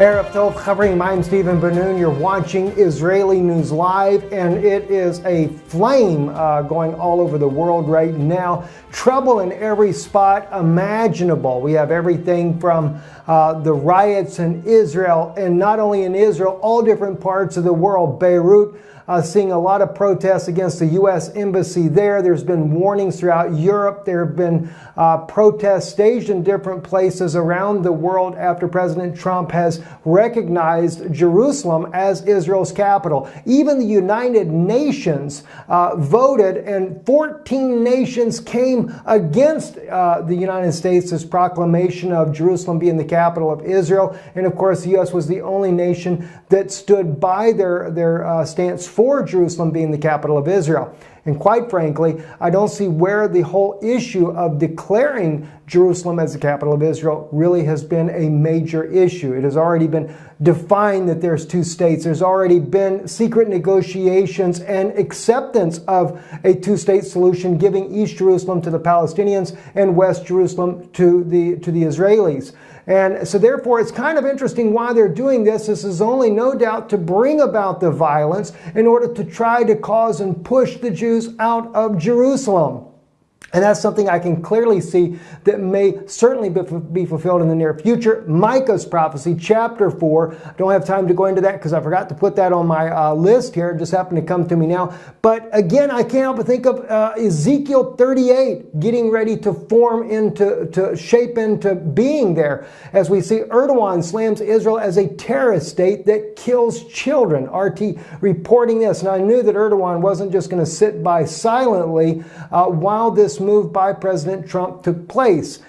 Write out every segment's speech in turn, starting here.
Erev Tov Chavrim, I'm Stephen Ben-Nun. You're watching Israeli News Live, and it is a flame going all over the world right now. Trouble in every spot imaginable. We have everything from the riots in Israel, and not only in Israel, all different parts of the world. Beirut, seeing a lot of protests against the U.S. Embassy there. There's been warnings throughout Europe. There have been protests staged in different places around the world after President Trump has recognized Jerusalem as Israel's capital. Even the United Nations voted, and 14 nations came against the United States' proclamation of Jerusalem being the capital of Israel. And of course, the U.S. was the only nation that stood by their stance for Jerusalem being the capital of Israel. And quite frankly, I don't see where the whole issue of declaring Jerusalem as the capital of Israel really has been a major issue. It has already been defined that there's two states. There's already been secret negotiations and acceptance of a two-state solution, giving East Jerusalem to the Palestinians and West Jerusalem to the Israelis. And so therefore, it's kind of interesting why they're doing this. This is only no doubt to bring about the violence in order to try to cause and push the Jews out of Jerusalem. And that's something I can clearly see that may certainly be fulfilled in the near future. Micah's prophecy, chapter 4. I don't have time to go into that because I forgot to put that on my list here. It just happened to come to me now. But again, I can't help but think of Ezekiel 38 getting ready to form to shape into being there. As we see, Erdogan slams Israel as a terrorist state that kills children. RT reporting this. And I knew that Erdogan wasn't just going to sit by silently while this move by President Trump took place,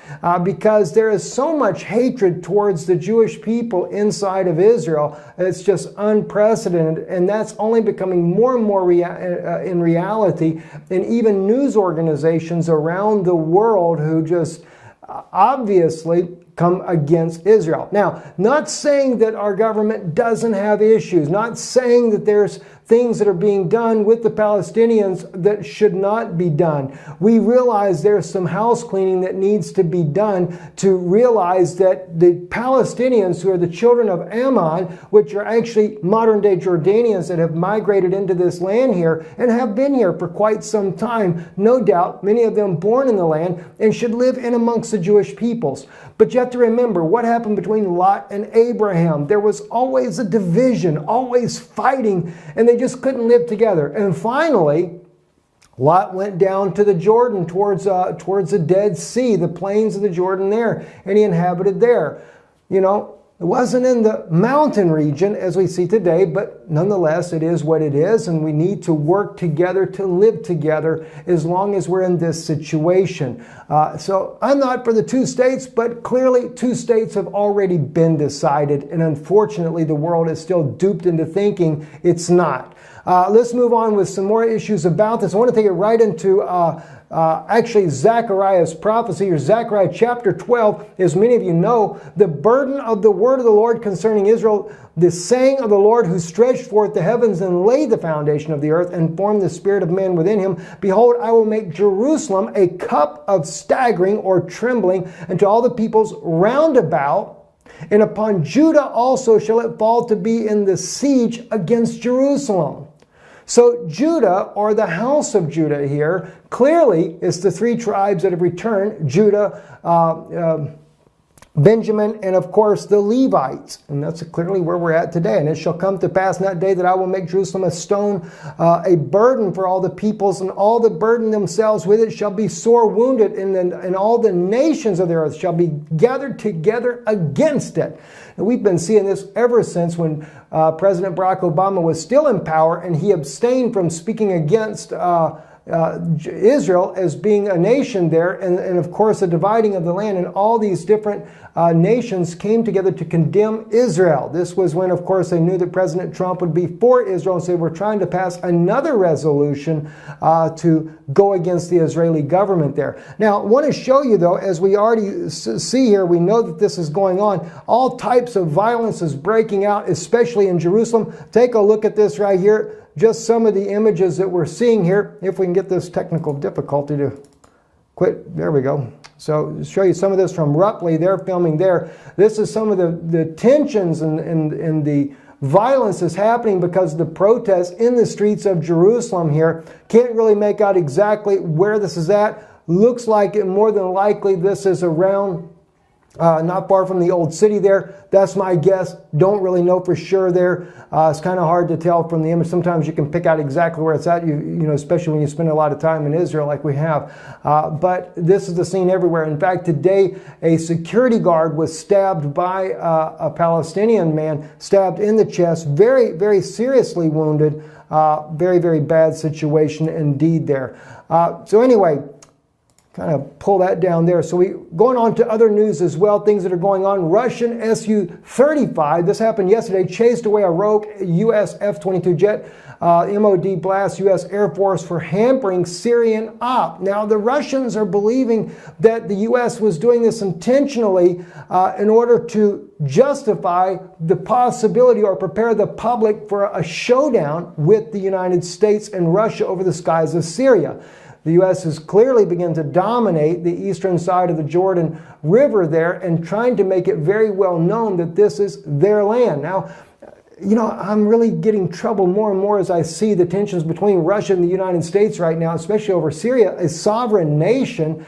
because there is so much hatred towards the Jewish people inside of Israel. It's just unprecedented, and that's only becoming more and more in reality. And even news organizations around the world who just obviously come against Israel. Now, not saying that our government doesn't have issues, not saying that there's things that are being done with the Palestinians that should not be done. We realize there's some house cleaning that needs to be done to realize that the Palestinians, who are the children of Ammon, which are actually modern-day Jordanians that have migrated into this land here and have been here for quite some time, no doubt, many of them born in the land, and should live in amongst the Jewish peoples. But you have to remember what happened between Lot and Abraham. There was always a division, always fighting, and they just couldn't live together. And finally, Lot went down to the Jordan towards the Dead Sea, the plains of the Jordan there, and he inhabited there. You know, it wasn't in the mountain region as we see today, but nonetheless, it is what it is, and we need to work together to live together as long as we're in this situation. So I'm not for the two states, but clearly two states have already been decided, and unfortunately, the world is still duped into thinking it's not. Let's move on with some more issues about this. I want to take it right into actually Zechariah's prophecy, or Zechariah chapter 12. As many of you know, the burden of the word of the Lord concerning Israel, the saying of the Lord who stretched forth the heavens and laid the foundation of the earth and formed the spirit of man within him. Behold, I will make Jerusalem a cup of staggering or trembling unto all the peoples round about. And upon Judah also shall it fall to be in the siege against Jerusalem. So Judah, or the house of Judah here, clearly is the three tribes that have returned: Judah, Benjamin, and of course the Levites. And that's clearly where we're at today. And it shall come to pass in that day that I will make Jerusalem a stone, a burden for all the peoples, and all that burden themselves with it shall be sore wounded, and all the nations of the earth shall be gathered together against it. And we've been seeing this ever since when President Barack Obama was still in power, and he abstained from speaking against Israel as being a nation there, and of course the dividing of the land, and all these different nations came together to condemn Israel. This was when, of course, they knew that President Trump would be for Israel, and so they were trying to pass another resolution to go against the Israeli government there. Now, I want to show you, though, as we already see here, we know that this is going on. All types of violence is breaking out, especially in Jerusalem. Take a look at this right here. Just some of the images that we're seeing here. If we can get this technical difficulty to quit. There we go. So to show you some of this from Rupley, they're filming there. This is some of the tensions and the violence that's happening because of the protests in the streets of Jerusalem here. Can't really make out exactly where this is at. Looks like it more than likely this is around not far from the old city there. That's my guess. Don't really know for sure there. It's kind of hard to tell from the image. Sometimes you can pick out exactly where it's at, you know, especially when you spend a lot of time in Israel like we have. But this is the scene everywhere. In fact, today a security guard was stabbed by a Palestinian man, stabbed in the chest, very, very seriously wounded. Very, very bad situation indeed there. So anyway, kind of pull that down there. So going on to other news as well, things that are going on. Russian Su-35, this happened yesterday, chased away a rogue U.S. F-22 jet. MOD blasts U.S. Air Force for hampering Syrian op. Now, the Russians are believing that the U.S. was doing this intentionally in order to justify the possibility or prepare the public for a showdown with the United States and Russia over the skies of Syria. The U.S. has clearly begun to dominate the eastern side of the Jordan River there and trying to make it very well known that this is their land. Now, you know, I'm really getting trouble more and more as I see the tensions between Russia and the United States right now, especially over Syria, a sovereign nation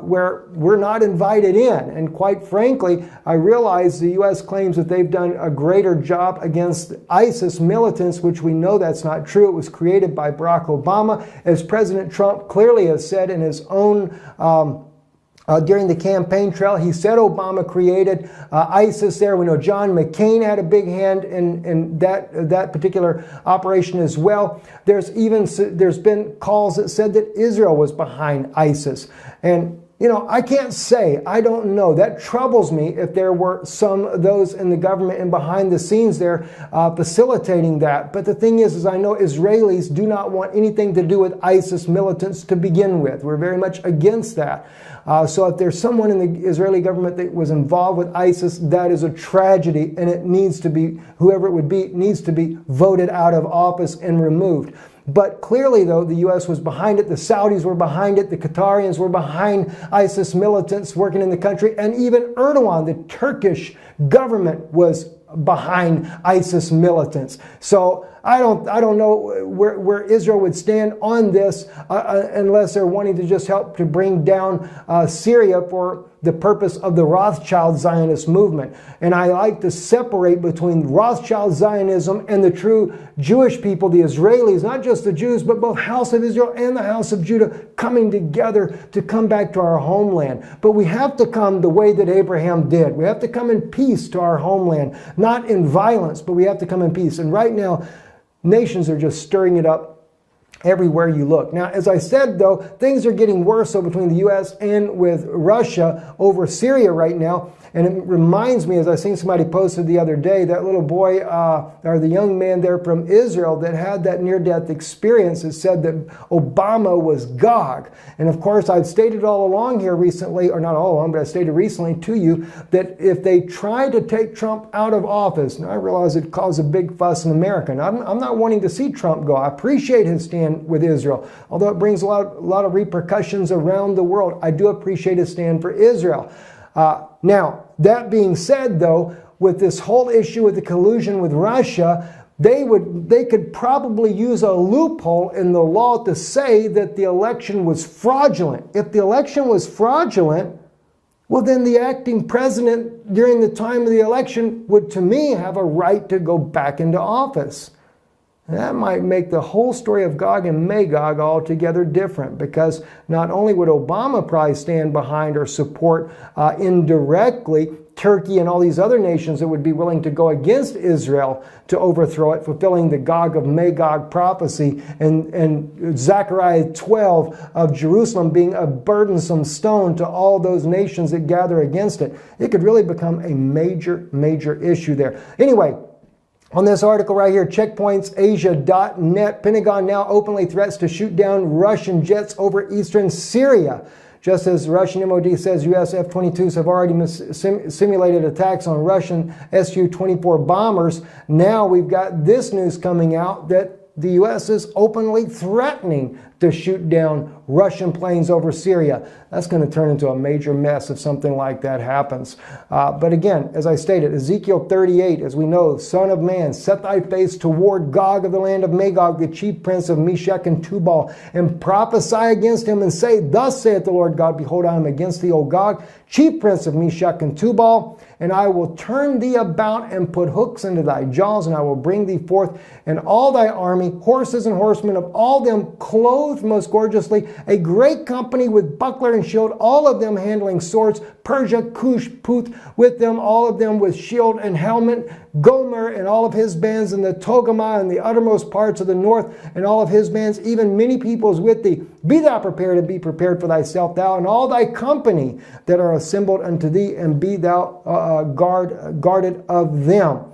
where we're not invited in. And quite frankly, I realize the U.S. claims that they've done a greater job against ISIS militants, which we know that's not true. It was created by Barack Obama, as President Trump clearly has said in his own during the campaign trail. He said Obama created ISIS there. We know John McCain had a big hand in that particular operation as well. There's been calls that said that Israel was behind ISIS. And you know, I can't say, I don't know. That troubles me if there were some of those in the government and behind the scenes there facilitating that. But the thing is I know Israelis do not want anything to do with ISIS militants to begin with. We're very much against that. So if there's someone in the Israeli government that was involved with ISIS, that is a tragedy, and it needs to be, whoever it would be, needs to be voted out of office and removed. But clearly, though, the U.S. was behind it. The Saudis were behind it. The Qatarians were behind ISIS militants working in the country. And even Erdogan, the Turkish government, was behind ISIS militants. So I don't know where Israel would stand on this unless they're wanting to just help to bring down Syria for the purpose of the Rothschild Zionist movement. And I like to separate between Rothschild Zionism and the true Jewish people, the Israelis, not just the Jews, but both House of Israel and the House of Judah coming together to come back to our homeland. But we have to come the way that Abraham did. We have to come in peace to our homeland, not in violence, but we have to come in peace. And right now, nations are just stirring it up everywhere you look. Now, as I said, though, things are getting worse so between the U.S. and with Russia over Syria right now. And it reminds me, as I seen somebody posted the other day, that little boy or the young man there from Israel that had that near-death experience that said that Obama was Gog. And of course, I've stated all along here recently, or not all along, but I stated recently to you that if they try to take Trump out of office, and I realize it caused a big fuss in America, and I'm not wanting to see Trump go. I appreciate his stand with Israel, although it brings a lot of repercussions around the world. I do appreciate his stand for Israel. Now, that being said, though, with this whole issue with the collusion with Russia, they could probably use a loophole in the law to say that the election was fraudulent. If the election was fraudulent, well, then the acting president during the time of the election would, to me, have a right to go back into office. That might make the whole story of Gog and Magog altogether different, because not only would Obama probably stand behind or support indirectly Turkey and all these other nations that would be willing to go against Israel to overthrow it, fulfilling the Gog of Magog prophecy and Zechariah 12 of Jerusalem being a burdensome stone to all those nations that gather against it. It could really become a major, major issue there. Anyway, on this article right here, checkpointsasia.net, Pentagon now openly threats to shoot down Russian jets over Eastern Syria. Just as the Russian MOD says U.S. F-22s have already simulated attacks on Russian Su-24 bombers, now we've got this news coming out that the U.S. is openly threatening to shoot down Russian planes over Syria. That's going to turn into a major mess if something like that happens. But again, as I stated, Ezekiel 38, as we know, Son of man, set thy face toward Gog of the land of Magog, the chief prince of Meshech and Tubal, and prophesy against him and say, thus saith the Lord God, behold, I am against thee, O Gog, chief prince of Meshech and Tubal, and I will turn thee about and put hooks into thy jaws, and I will bring thee forth and all thy army, horses and horsemen, of all them clothed most gorgeously, a great company with buckler and shield, all of them handling swords, Persia, Cush, Puth, with them, all of them with shield and helmet, Gomer and all of his bands, and the Togarmah and the uttermost parts of the north, and all of his bands, even many peoples with thee. Be thou prepared, and be prepared for thyself, thou and all thy company that are assembled unto thee, and be thou guarded of them.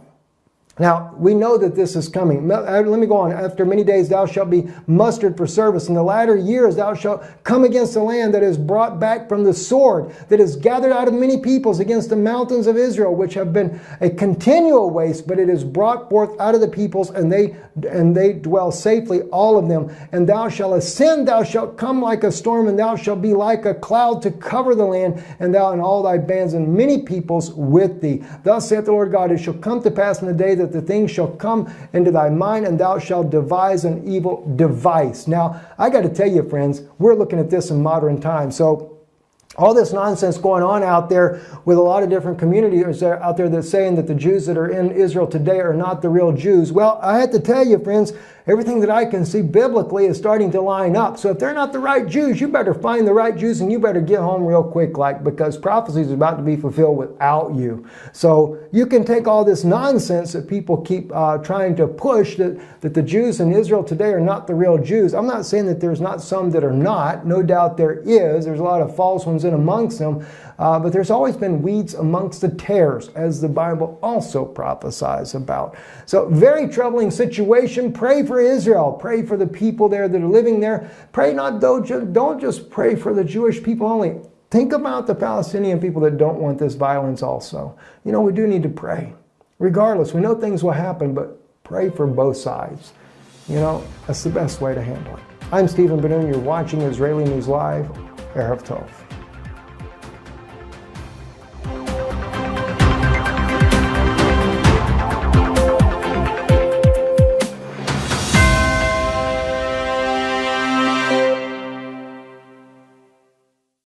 Now, we know that this is coming. Let me go on. After many days thou shalt be mustered for service. In the latter years thou shalt come against the land that is brought back from the sword, that is gathered out of many peoples, against the mountains of Israel, which have been a continual waste, but it is brought forth out of the peoples, and they dwell safely, all of them. And thou shalt ascend, thou shalt come like a storm, and thou shalt be like a cloud to cover the land, and thou and all thy bands and many peoples with thee. Thus saith the Lord God, it shall come to pass in the day that the thing shall come into thy mind, and thou shalt devise an evil device. Now, I got to tell you, friends, we're looking at this in modern times. So all this nonsense going on out there with a lot of different communities out there that's saying that the Jews that are in Israel today are not the real Jews. Well, I have to tell you, friends, everything that I can see biblically is starting to line up. So if they're not the right Jews, you better find the right Jews, and you better get home real quick, because prophecy is about to be fulfilled without you. So you can take all this nonsense that people keep trying to push, that the Jews in Israel today are not the real Jews. I'm not saying that there's not some that are not. No doubt there is. There's a lot of false ones in amongst them. But there's always been weeds amongst the tares, as the Bible also prophesies about. So very troubling situation. Pray for Israel. Pray for the people there that are living there. Pray don't just pray for the Jewish people only. Think about the Palestinian people that don't want this violence also. You know, we do need to pray. Regardless, we know things will happen, but pray for both sides. You know, that's the best way to handle it. I'm Stephen Benoon. You're watching Israeli News Live. Erev Tov.